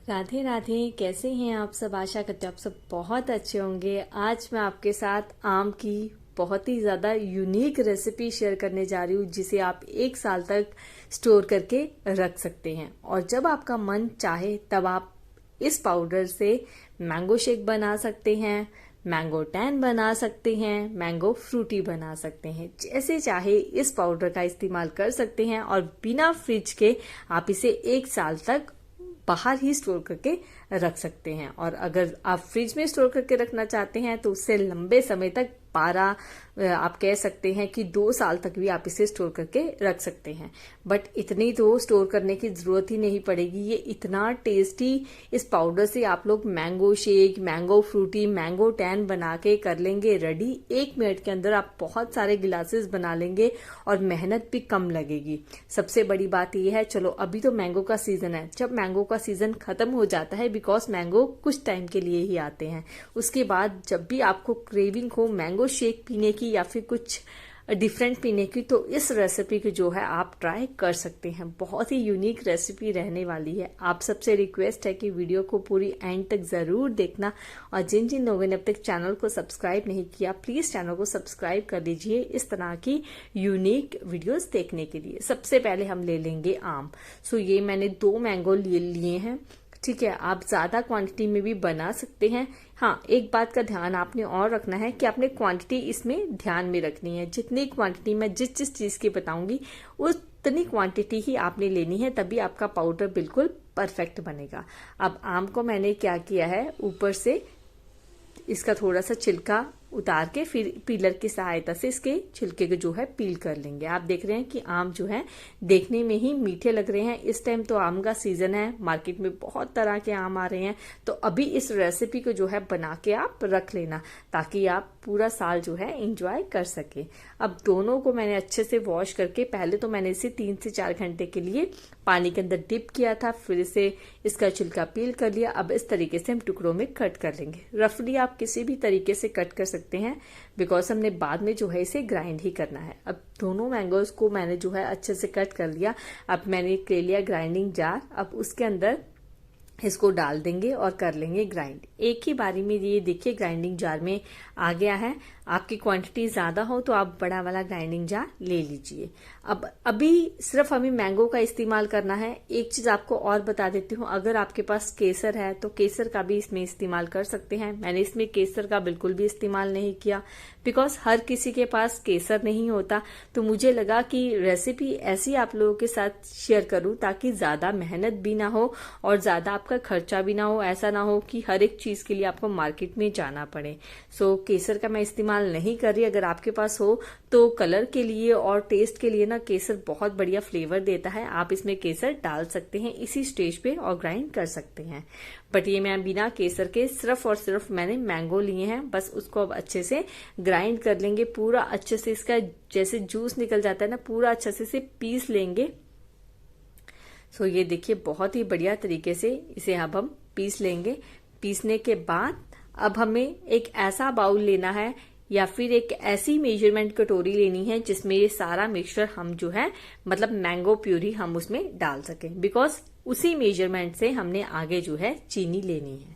राधे राधे। कैसे हैं आप सब? आशा करते हैं आप सब बहुत अच्छे होंगे। आज मैं आपके साथ आम की बहुत ही ज़्यादा यूनिक रेसिपी शेयर करने जा रही हूँ, जिसे आप 1 साल तक स्टोर करके रख सकते हैं। और जब आपका मन चाहे तब आप इस पाउडर से मैंगो शेक बना सकते हैं, मैंगो टैन बना सकते हैं, मैंगो फ्रूटी बना सकते हैं। जैसे चाहे इस पाउडर का इस्तेमाल कर सकते हैं और बिना फ्रिज के आप इसे 1 साल तक बाहर ही स्टोर करके रख सकते हैं। और अगर आप फ्रिज में स्टोर करके रखना चाहते हैं तो उससे लंबे समय तक 12 आप कह सकते हैं कि 2 साल तक भी आप इसे स्टोर करके रख सकते हैं। बट इतनी तो स्टोर करने की जरूरत ही नहीं पड़ेगी। ये इतना टेस्टी, इस पाउडर से आप लोग mango shake, mango Frooti, mango Tang बना के कर लेंगे रेडी। 1 मिनट के अंदर आप बहुत सारे गिलासेस बना लेंगे और मेहनत भी कम लगेगी। सबसे बड़ी बात यह है, चलो अभी तो मैंगो का सीजन है, जब मैंगो का सीजन खत्म हो जाता है, बिकॉज मैंगो कुछ टाइम के लिए ही आते हैं, उसके बाद जब भी आपको क्रेविंग हो मैंगो शेक पीने की या फिर कुछ डिफरेंट पीने की, तो इस रेसिपी की जो है आप ट्राई कर सकते हैं। बहुत ही यूनिक रेसिपी रहने वाली है। आप सबसे रिक्वेस्ट है कि वीडियो को पूरी एंड तक जरूर देखना, और जिन जिन लोगों ने अब तक चैनल को सब्सक्राइब नहीं किया, प्लीज चैनल को सब्सक्राइब कर लीजिए इस तरह की यूनिक वीडियोस देखने के लिए। सबसे पहले हम ले लेंगे आम। सो ये मैंने 2 मैंगो लिए हैं, ठीक है। आप ज्यादा क्वांटिटी में भी बना सकते हैं। हाँ, एक बात का ध्यान आपने और रखना है कि आपने क्वांटिटी इसमें ध्यान में रखनी है। जितनी क्वांटिटी मैं जिस चीज की बताऊंगी उतनी क्वांटिटी ही आपने लेनी है, तभी आपका पाउडर बिल्कुल परफेक्ट बनेगा। अब आम को मैंने क्या किया है, ऊपर से इसका थोड़ा सा छिलका उतार के फिर पीलर की सहायता से इसके छिलके को जो है पील कर लेंगे। आप देख रहे हैं कि आम जो है देखने में ही मीठे लग रहे हैं। इस टाइम तो आम का सीजन है, मार्केट में बहुत तरह के आम आ रहे हैं, तो अभी इस रेसिपी को जो है बना के आप रख लेना, ताकि आप पूरा साल जो है एंजॉय कर सके। अब दोनों को मैंने अच्छे से वॉश करके, पहले तो मैंने इसे 3 से 4 घंटे के लिए पानी के अंदर डिप किया था, फिर इसे इसका छिलका पील कर लिया। अब इस तरीके से हम टुकड़ों में कट कर लेंगे। रफली आप किसी भी तरीके से कट कर सकते हैं, बिकॉज हमने बाद में जो है इसे ग्राइंड ही करना है। अब दोनों मैंगोज को मैंने जो है अच्छे से कट कर लिया। अब मैंने ले लिया ग्राइंडिंग जार। अब उसके अंदर इसको डाल देंगे और कर लेंगे ग्राइंड एक ही बारी में। ये देखिए ग्राइंडिंग जार में आ गया है। आपकी क्वांटिटी ज्यादा हो तो आप बड़ा वाला ग्राइंडिंग जार ले लीजिए। अब अभी सिर्फ हमें मैंगो का इस्तेमाल करना है। एक चीज आपको और बता देती हूँ, अगर आपके पास केसर है तो केसर का भी इसमें इस्तेमाल कर सकते हैं। मैंने इसमें केसर का बिल्कुल भी इस्तेमाल नहीं किया, बिकॉज हर किसी के पास केसर नहीं होता। तो मुझे लगा कि रेसिपी ऐसी आप लोगों के साथ शेयर करूं ताकि ज्यादा मेहनत भी ना हो और ज्यादा आपका खर्चा भी ना हो। ऐसा ना हो कि हर एक चीज के लिए आपको मार्केट में जाना पड़े। सो केसर का मैं इस्तेमाल नहीं कर रही। अगर आपके पास हो तो कलर के लिए और टेस्ट के लिए ना केसर बहुत बढ़िया फ्लेवर देता है, आप इसमें केसर डाल सकते हैं इसी स्टेज पे और ग्राइंड कर सकते हैं। बट ये मैं बिना केसर के सिर्फ और सिर्फ मैंने मैंगो लिए हैं, बस उसको अब अच्छे से ग्राइंड कर लेंगे। पूरा अच्छे से इसका जैसे जूस निकल जाता है ना, पूरा अच्छे से इसे पीस लेंगे। सो ये देखिए बहुत ही बढ़िया तरीके से इसे अब हम पीस लेंगे। पीसने के बाद अब हमें एक ऐसा बाउल लेना है या फिर एक ऐसी मेजरमेंट कटोरी लेनी है जिसमें ये सारा मिक्सचर हम जो है मतलब मैंगो प्यूरी हम उसमें डाल सकें, बिकॉज उसी मेजरमेंट से हमने आगे जो है चीनी लेनी है।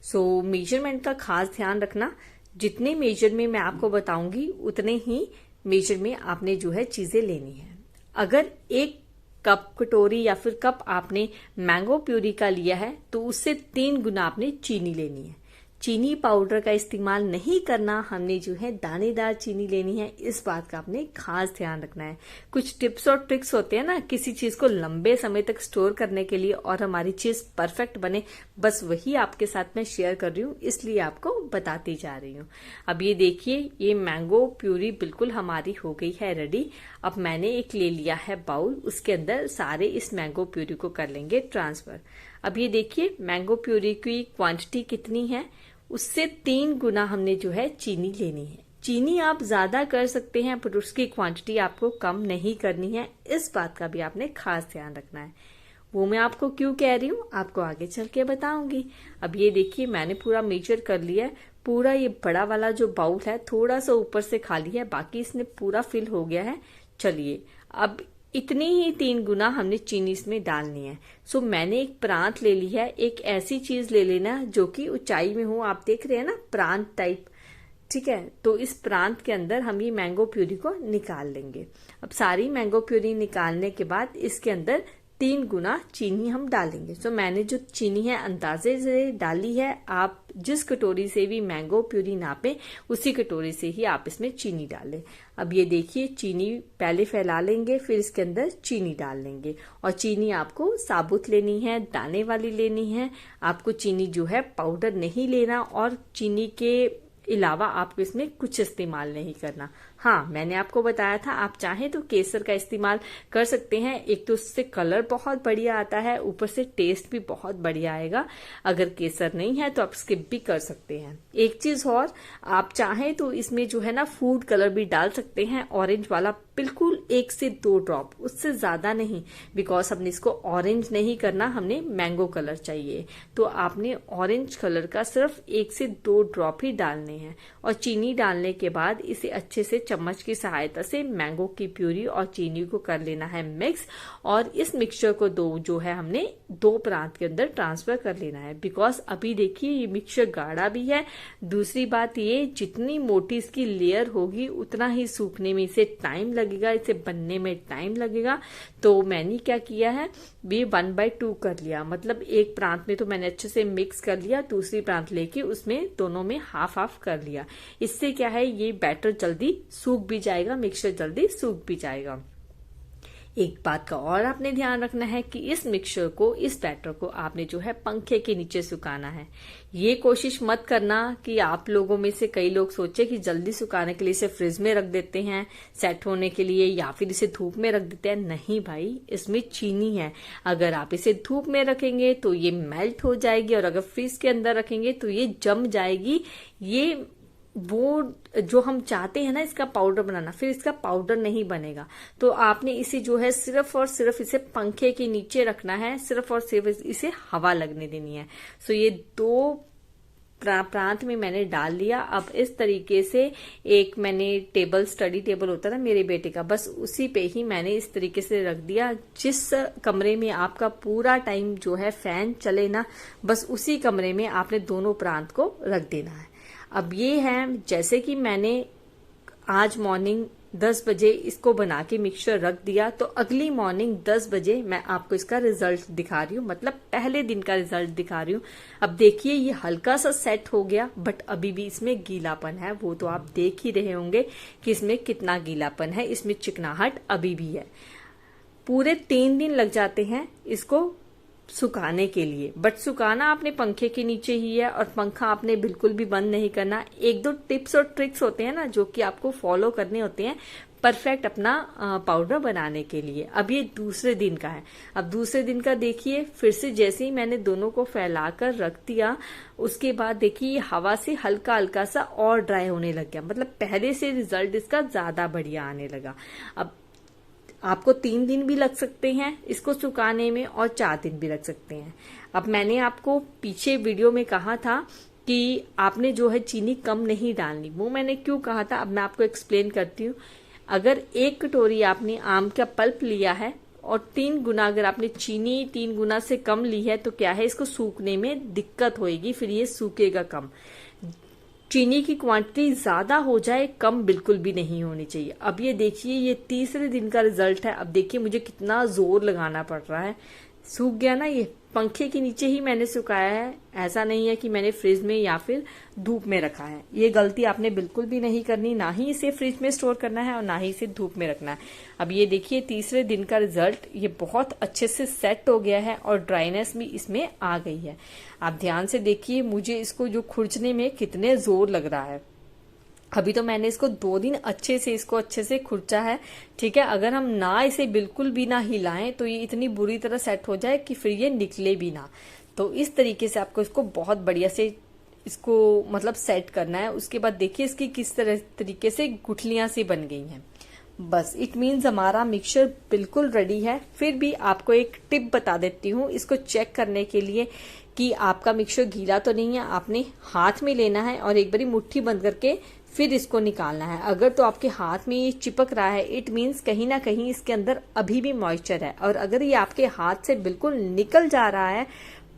सो मेजरमेंट का खास ध्यान रखना। जितने मेजर में मैं आपको बताऊंगी उतने ही मेजर में आपने जो है चीजें लेनी है। अगर एक कप कटोरी या फिर कप आपने मैंगो प्यूरी का लिया है तो उससे 3 गुना आपने चीनी लेनी है। चीनी पाउडर का इस्तेमाल नहीं करना, हमने जो है दानेदार चीनी लेनी है। इस बात का आपने खास ध्यान रखना है। कुछ टिप्स और ट्रिक्स होते हैं ना किसी चीज को लंबे समय तक स्टोर करने के लिए और हमारी चीज परफेक्ट बने, बस वही आपके साथ मैं शेयर कर रही हूँ, इसलिए आपको बताती जा रही हूँ। अब ये देखिए ये मैंगो प्यूरी बिल्कुल हमारी हो गई है रेडी। अब मैंने एक ले लिया है बाउल, उसके अंदर सारे इस मैंगो प्यूरी को कर लेंगे ट्रांसफर। अब ये देखिए मैंगो प्यूरी की क्वांटिटी कितनी है, उससे 3 गुना हमने जो है चीनी लेनी है। चीनी आप ज्यादा कर सकते हैं पर उसकी क्वांटिटी आपको कम नहीं करनी है। इस बात का भी आपने खास ध्यान रखना है। वो मैं आपको क्यों कह रही हूँ आपको आगे चल के बताऊंगी। अब ये देखिए मैंने पूरा मेजर कर लिया है। पूरा ये बड़ा वाला जो बाउल है थोड़ा सा ऊपर से खाली है, बाकी इसने पूरा फिल हो गया है। चलिए अब इतनी ही 3 गुना हमने चीनी इसमें डालनी है। सो मैंने एक प्रांत ले ली है। एक ऐसी चीज ले लेना जो कि ऊंचाई में हो, आप देख रहे हैं ना प्रांत टाइप, ठीक है। तो इस प्रांत के अंदर हम ये मैंगो प्यूरी को निकाल लेंगे। अब सारी मैंगो प्यूरी निकालने के बाद इसके अंदर 3 गुना चीनी हम डालेंगे। सो मैंने जो चीनी है अंदाजे से डाली है। आप जिस कटोरी से भी मैंगो प्यूरी नापें उसी कटोरी से ही आप इसमें चीनी डालें। अब ये देखिए चीनी पहले फैला लेंगे, फिर इसके अंदर चीनी डाल लेंगे। और चीनी आपको साबुत लेनी है, दाने वाली लेनी है। आपको चीनी जो है पाउडर नहीं लेना, और चीनी के अलावा आपको इसमें कुछ इस्तेमाल नहीं करना। हाँ, मैंने आपको बताया था आप चाहें तो केसर का इस्तेमाल कर सकते हैं। एक तो उससे कलर बहुत बढ़िया आता है, ऊपर से टेस्ट भी बहुत बढ़िया आएगा। अगर केसर नहीं है तो आप स्किप भी कर सकते हैं। एक चीज और, आप चाहें तो इसमें जो है ना फूड कलर भी डाल सकते हैं, ऑरेंज वाला, बिल्कुल 1 से 2 ड्रॉप, उससे ज्यादा नहीं, बिकॉज हमने इसको ऑरेंज नहीं करना, हमने मैंगो कलर चाहिए। तो आपने ऑरेंज कलर का सिर्फ 1 से 2 ड्रॉप ही डालने हैं। और चीनी डालने के बाद इसे अच्छे से चम्मच की सहायता से मैंगो की प्यूरी और चीनी को कर लेना है मिक्स। और इस मिक्सचर को जो है हमने 2 प्रांत के अंदर ट्रांसफर कर लेना है, बिकॉज अभी देखिए ये मिक्सचर गाढ़ा भी है। दूसरी बात ये, जितनी मोटी इसकी लेयर होगी उतना ही सूखने में इसे टाइम लगेगा, इसे बनने में टाइम लगेगा। तो मैंने क्या किया है, ये 1/2 कर लिया। मतलब एक प्रांत में तो मैंने अच्छे से मिक्स कर लिया, दूसरी प्रांत लेके उसमें दोनों में हाफ हाफ कर लिया। इससे क्या है, ये बैटर जल्दी सूख भी जाएगा, मिक्सचर जल्दी सूख भी जाएगा। एक बात का और आपने ध्यान रखना है कि इस मिक्सचर को, इस बैटर को आपने जो है पंखे के नीचे सुखाना है। ये कोशिश मत करना कि आप लोगों में से कई लोग सोचे कि जल्दी सुखाने के लिए इसे फ्रिज में रख देते हैं सेट होने के लिए, या फिर इसे धूप में रख देते हैं। नहीं भाई, इसमें चीनी है। अगर आप इसे धूप में रखेंगे तो ये मेल्ट हो जाएगी, और अगर फ्रिज के अंदर रखेंगे तो ये जम जाएगी। ये वो जो हम चाहते हैं ना इसका पाउडर बनाना, फिर इसका पाउडर नहीं बनेगा। तो आपने इसे जो है सिर्फ और सिर्फ इसे पंखे के नीचे रखना है, सिर्फ और सिर्फ इसे हवा लगने देनी है। सो ये 2 प्रांत में मैंने डाल लिया। अब इस तरीके से एक मैंने टेबल, स्टडी टेबल होता है ना मेरे बेटे का, बस उसी पे ही मैंने इस तरीके से रख दिया। जिस कमरे में आपका पूरा टाइम जो है फैन चले ना, बस उसी कमरे में आपने दोनों प्रांत को रख देना है। अब ये है, जैसे कि मैंने आज मॉर्निंग 10 बजे इसको बना के मिक्सचर रख दिया, तो अगली मॉर्निंग 10 बजे मैं आपको इसका रिजल्ट दिखा रही हूँ, मतलब पहले दिन का रिजल्ट दिखा रही हूँ। अब देखिए ये हल्का सा सेट हो गया, बट अभी भी इसमें गीलापन है। वो तो आप देख ही रहे होंगे कि इसमें कितना गीलापन है, इसमें चिकनाहट अभी भी है। पूरे 3 दिन लग जाते हैं इसको सुखाने के लिए, बट सुखाना आपने पंखे के नीचे ही है, और पंखा आपने बिल्कुल भी बंद नहीं करना। 1-2 टिप्स और ट्रिक्स होते हैं ना जो कि आपको फॉलो करने होते हैं परफेक्ट अपना पाउडर बनाने के लिए। अब ये दूसरे दिन का है। अब दूसरे दिन का देखिए, फिर से जैसे ही मैंने दोनों को फैलाकर रख दिया, उसके बाद देखिए ये हवा से हल्का हल्का सा और ड्राई होने लग गया। मतलब पहले से रिजल्ट इसका ज्यादा बढ़िया आने लगा। अब आपको 3 दिन भी लग सकते हैं इसको सुखाने में, और 4 दिन भी लग सकते हैं। अब मैंने आपको पीछे वीडियो में कहा था कि आपने जो है चीनी कम नहीं डालनी, वो मैंने क्यों कहा था अब मैं आपको एक्सप्लेन करती हूँ। अगर 1 कटोरी आपने आम का पल्प लिया है और 3 गुना अगर आपने चीनी 3 गुना से कम ली है, तो क्या है, इसको सूखने में दिक्कत होगी, फिर ये सूखेगा कम। चीनी की क्वांटिटी ज्यादा हो जाए, कम बिल्कुल भी नहीं होनी चाहिए। अब ये देखिए ये तीसरे दिन का रिजल्ट है। अब देखिए मुझे कितना जोर लगाना पड़ रहा है, सूख गया ना। ये पंखे के नीचे ही मैंने सुखाया है, ऐसा नहीं है कि मैंने फ्रिज में या फिर धूप में रखा है। ये गलती आपने बिल्कुल भी नहीं करनी, ना ही इसे फ्रिज में स्टोर करना है और ना ही इसे धूप में रखना है। अब ये देखिए तीसरे दिन का रिजल्ट, ये बहुत अच्छे से सेट हो गया है और ड्राइनेस भी इसमें आ गई है। आप ध्यान से देखिए मुझे इसको जो खुरचने में कितने जोर लग रहा है। अभी तो मैंने इसको 2 दिन अच्छे से खुरचा है, ठीक है। अगर हम ना इसे बिल्कुल भी ना हिलाएं तो ये इतनी बुरी तरह सेट हो जाए कि फिर ये निकले भी ना। तो इस तरीके से आपको इसको बहुत बढ़िया से इसको मतलब सेट करना है। उसके बाद देखिए इसकी किस तरीके से गुठलियां सी बन गई हैं। बस इट मीन्स हमारा मिक्सचर बिल्कुल रेडी है। फिर भी आपको एक टिप बता देती हूँ इसको चेक करने के लिए कि आपका मिक्सचर गीला तो नहीं है। आपने हाथ में लेना है और एक बारी मुट्ठी बंद करके फिर इसको निकालना है। अगर तो आपके हाथ में ये चिपक रहा है, इट मीन्स कहीं ना कहीं इसके अंदर अभी भी मॉइस्चर है। और अगर ये आपके हाथ से बिल्कुल निकल जा रहा है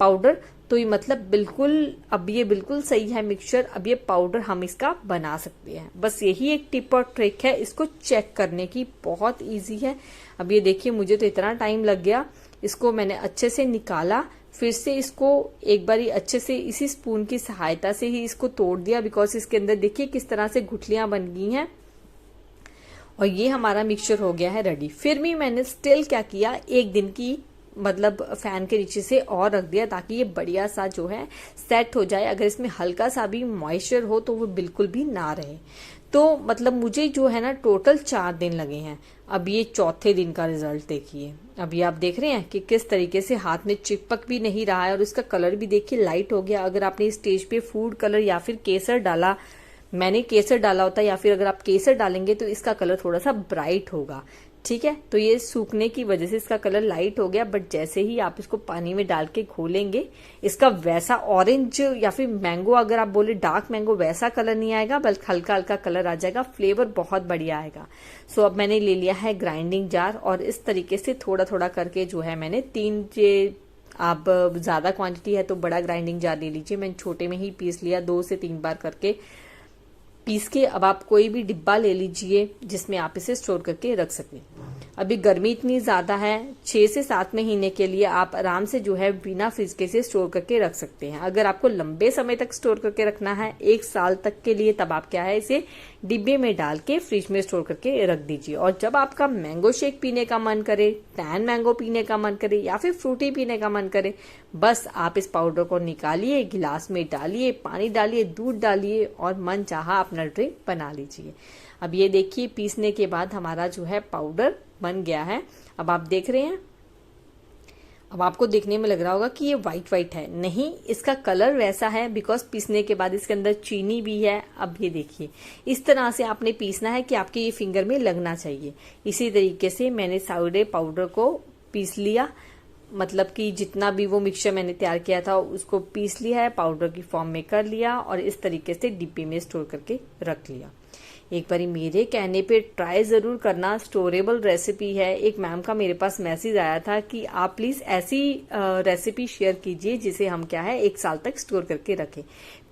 पाउडर, तो ये मतलब बिल्कुल अब ये बिल्कुल सही है मिक्सचर, अब ये पाउडर हम इसका बना सकते हैं। बस यही एक टिप और ट्रिक है इसको चेक करने की, बहुत इजी है। अब ये देखिए मुझे तो इतना टाइम लग गया, इसको मैंने अच्छे से निकाला, फिर से इसको एक बारी अच्छे से इसी स्पून की सहायता से ही इसको तोड़ दिया, बिकॉज इसके अंदर देखिए किस तरह से गुठलियां बन गई हैं। और ये हमारा मिक्सचर हो गया है रेडी। फिर भी मैंने स्टिल क्या किया, एक दिन की मतलब फैन के नीचे से और रख दिया ताकि ये बढ़िया सा जो है सेट हो जाए। अगर इसमें हल्का सा भी मॉइस्चर हो तो वो बिल्कुल भी ना रहे। तो मतलब मुझे जो है ना टोटल 4 दिन लगे हैं। अब ये चौथे दिन का रिजल्ट देखिए। अब ये आप देख रहे हैं कि किस तरीके से हाथ में चिपक भी नहीं रहा है और इसका कलर भी देखिए लाइट हो गया। अगर आपने स्टेज पे फूड कलर या फिर केसर डाला, मैंने केसर डाला होता, या फिर अगर आप केसर डालेंगे तो इसका कलर थोड़ा सा ब्राइट होगा, ठीक है। तो ये सूखने की वजह से इसका कलर लाइट हो गया, बट जैसे ही आप इसको पानी में डाल के घोलेंगे, इसका वैसा ऑरेंज या फिर मैंगो अगर आप बोले डार्क मैंगो, वैसा कलर नहीं आएगा, बल्कि हल्का हल्का कलर आ जाएगा, फ्लेवर बहुत बढ़िया आएगा। सो अब मैंने ले लिया है ग्राइंडिंग जार और इस तरीके से थोड़ा थोड़ा करके जो है मैंने 3 आप ज्यादा क्वांटिटी है तो बड़ा ग्राइंडिंग जार ले लीजिए, मैंने छोटे में ही पीस लिया, 2 से 3 बार करके पीस के। अब आप कोई भी डिब्बा ले लीजिए जिसमें आप इसे स्टोर करके रख सकें। अभी गर्मी इतनी ज्यादा है, 6 से 7 महीने के लिए आप आराम से जो है बिना फ्रिज के से स्टोर करके रख सकते हैं। अगर आपको लंबे समय तक स्टोर करके रखना है, 1 साल तक के लिए, तब आप क्या है इसे डिब्बे में डाल के फ्रिज में स्टोर करके रख दीजिए। और जब आपका मैंगो शेक पीने का मन करे, टैन मैंगो पीने का मन करे या फिर फ्रूटी पीने का मन करे, बस आप इस पाउडर को निकालिए, गिलास में डालिए, पानी डालिए, दूध डालिए और मन चाहा अपना ड्रिंक बना लीजिए। अब ये देखिए पीसने के बाद हमारा जो है पाउडर बन गया है। अब आप देख रहे हैं, अब आपको देखने में लग रहा होगा कि ये व्हाइट व्हाइट है, नहीं, इसका कलर वैसा है बिकॉज पीसने के बाद इसके अंदर चीनी भी है। अब ये देखिए इस तरह से आपने पीसना है कि आपके ये फिंगर में लगना चाहिए। इसी तरीके से मैंने साउडे पाउडर को पीस लिया, मतलब कि जितना भी वो मिक्सचर मैंने तैयार किया था उसको पीस लिया है, पाउडर की फॉर्म में कर लिया और इस तरीके से डिब्बे में स्टोर करके रख लिया। एक बारी मेरे कहने पे ट्राई जरूर करना, स्टोरेबल रेसिपी है। एक मैम का मेरे पास मैसेज आया था कि आप प्लीज ऐसी रेसिपी शेयर कीजिए जिसे हम क्या है 1 साल तक स्टोर करके रखें।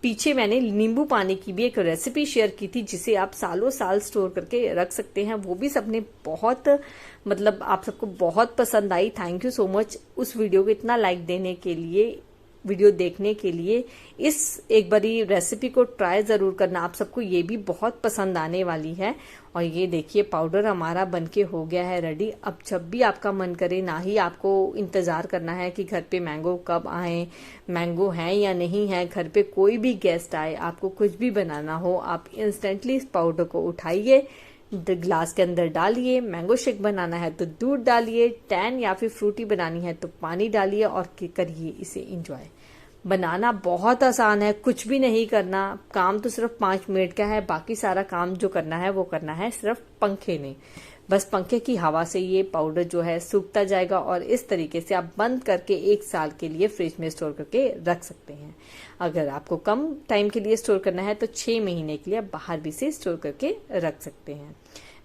पीछे मैंने नींबू पानी की भी एक रेसिपी शेयर की थी जिसे आप सालों साल स्टोर करके रख सकते हैं, वो भी सबने बहुत मतलब आप सबको बहुत पसंद आई। थैंक यू सो मच उस वीडियो को इतना लाइक देने के लिए, वीडियो देखने के लिए। इस एक बारी रेसिपी को ट्राई जरूर करना, आप सबको ये भी बहुत पसंद आने वाली है। और ये देखिए पाउडर हमारा बनके हो गया है रेडी। अब जब भी आपका मन करे, ना ही आपको इंतजार करना है कि घर पे मैंगो कब आए, मैंगो है या नहीं है, घर पे कोई भी गेस्ट आए, आपको कुछ भी बनाना हो, आप इंस्टेंटली इस पाउडर को उठाइए, ग्लास के अंदर डालिए। मैंगो शेक बनाना है तो दूध डालिए, टैन या फिर फ्रूटी बनानी है तो पानी डालिए और करिए इसे एंजॉय। बनाना बहुत आसान है, कुछ भी नहीं करना, काम तो सिर्फ 5 मिनट का है। बाकी सारा काम जो करना है वो करना है सिर्फ पंखे ने, बस पंखे की हवा से ये पाउडर जो है सूखता जाएगा और इस तरीके से आप बंद करके 1 साल के लिए फ्रिज में स्टोर करके रख सकते हैं। अगर आपको कम टाइम के लिए स्टोर करना है तो 6 महीने के लिए आप बाहर भी से स्टोर करके रख सकते हैं।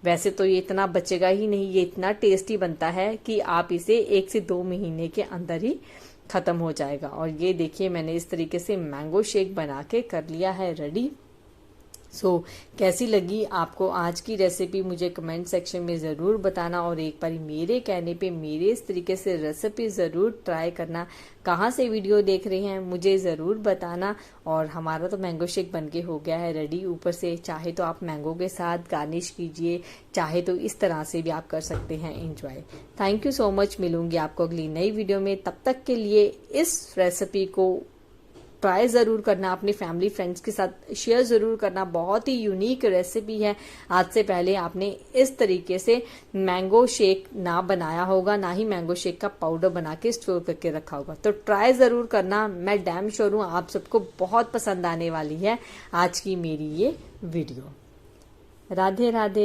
वैसे तो ये इतना बचेगा ही नहीं, ये इतना टेस्टी बनता है कि आप इसे 1 से 2 महीने के अंदर ही खत्म हो जाएगा। और ये देखिए मैंने इस तरीके से मैंगो शेक बना के कर लिया है रेडी। कैसी लगी आपको आज की रेसिपी मुझे कमेंट सेक्शन में ज़रूर बताना और एक बार मेरे कहने पे मेरे इस तरीके से रेसिपी ज़रूर ट्राई करना। कहाँ से वीडियो देख रहे हैं मुझे ज़रूर बताना। और हमारा तो मैंगो शेक बनके हो गया है रेडी। ऊपर से चाहे तो आप मैंगो के साथ गार्निश कीजिए, चाहे तो इस तरह से भी आप कर सकते हैं enjoy. Thank you so much, मिलूंगी आपको अगली नई वीडियो में। तब तक के लिए इस रेसिपी को ट्राई ज़रूर करना, अपनी फैमिली फ्रेंड्स के साथ शेयर ज़रूर करना। बहुत ही यूनिक रेसिपी है। आज से पहले आपने इस तरीके से मैंगो शेक ना बनाया होगा, ना ही मैंगो शेक का पाउडर बना के स्टोर करके रखा होगा। तो ट्राई ज़रूर करना, मैं डैम श्योर हूँ आप सबको बहुत पसंद आने वाली है आज की मेरी ये वीडियो। राधे राधे।